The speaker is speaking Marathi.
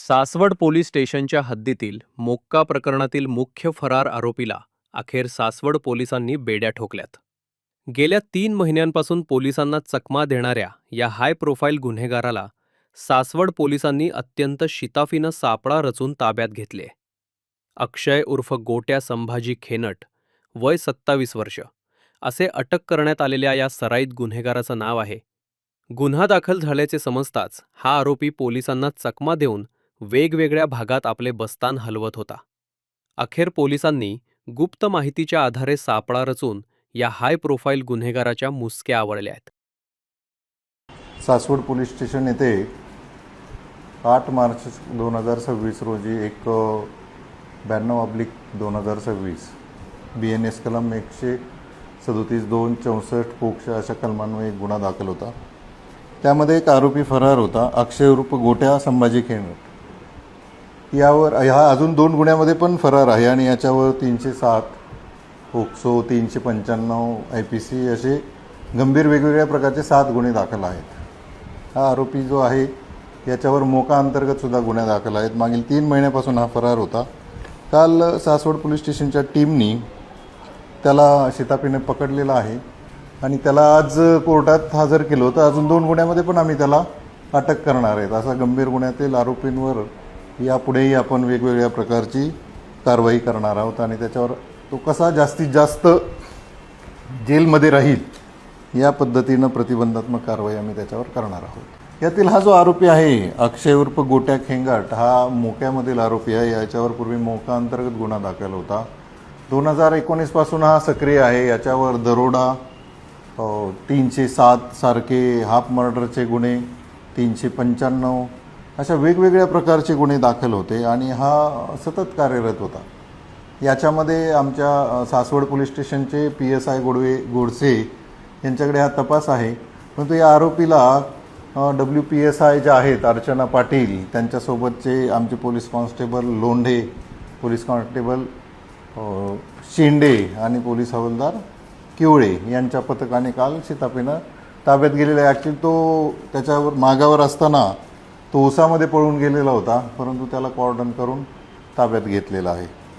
सासवड पोलीस स्टेशनच्या हद्दीतील मोक्का प्रकरणातील मुख्य फरार आरोपीला अखेर सासवड पोलिसांनी बेड्या ठोकल्यात. गेल्या 3 महिन्यांपासून पोलिसांना चकमा देणाऱ्या या हाय प्रोफाईल गुन्हेगाराला सासवड पोलिसांनी अत्यंत शिताफीनं सापळा रचून ताब्यात घेतले. अक्षय उर्फ गोट्या संभाजी खेनट, वय 27 वर्ष, असे अटक करण्यात आलेल्या या सराईत गुन्हेगाराचं नाव आहे. गुन्हा दाखल झाल्याचे समजताच हा आरोपी पोलिसांना चकमा देऊन वेगवेगळ्या भागात आपले बस्तान हलवत होता. अखेर पोलिसांनी गुप्त माहितीच्या आधारे सापळा रचून या हाय प्रोफाईल गुन्हेगाराच्या मुसक्या आवळल्या आहेत. सासवड पोलीस स्टेशन येथे 8 मार्च 2026 रोजी एक 92/2026 BNS कलम 137(2) 64 पोक्सो अशा कलमांवर एक गुन्हा दाखल होता. त्यामध्ये एक आरोपी फरार होता, अक्षय उर्फ गोट्या संभाजी खेनट. यावर अजून 2 गुन्ह्यामध्ये पण फरार आहे आणि याच्यावर 307 पोक्सो, 395 IPC असे गंभीर वेगवेगळ्या प्रकारचे 7 गुन्हे दाखल आहेत. हा आरोपी जो आहे याच्यावर मोका अंतर्गत सुद्धा गुन्हे दाखल आहेत. मागील 3 महिन्यापासून हा फरार होता. काल सासवड पोलीस स्टेशनच्या टीमनी त्याला शिताफीने पकडलेला आहे आणि त्याला आज कोर्टात हजर केलं होतं. अजून 2 गुन्ह्यामध्ये पण आम्ही त्याला अटक करणार आहेत. असा गंभीर गुन्ह्यातील आरोपींवर यापुढेही आपण वेगवेगळ्या प्रकारची कारवाई करणार आहोत आणि त्याच्यावर तो कसा जास्तीत जास्त जेलमध्ये राहील या पद्धतीनं प्रतिबंधात्मक कारवाई आम्ही त्याच्यावर करणार आहोत. यातील हा जो आरोपी आहे अक्षय उर्फ गोट्या खेंगाट हा मोक्यामधील आरोपी आहे. याच्यावर पूर्वी मोका अंतर्गत गुन्हा दाखल होता. 2019 पासून हा सक्रिय आहे. याच्यावर दरोडा, 307 सारखे हाफ मर्डरचे गुन्हे, 395 अशा वेगवेगळ्या प्रकारचे गुन्हे दाखल होते आणि हा सतत कार्यरत होता. याच्यामध्ये आमच्या सासवड पोलीस स्टेशनचे PSI गोडसे यांच्याकडे हा तपास आहे. परंतु या आरोपीला WPSI ज्या आहेत अर्चना पाटील, त्यांच्यासोबतचे आमचे police constable Londhe, police constable Shinde आणि पोलीस हवालदार किवळे यांच्या पथकाने काल शिताफीनं ताब्यात गेलेला आहे. ॲक्च्युली तो त्याच्यावर मागावर असताना तो उसामध्ये पळून गेलेला होता, परंतु त्याला कॉर्डन करून ताब्यात घेतलेला आहे.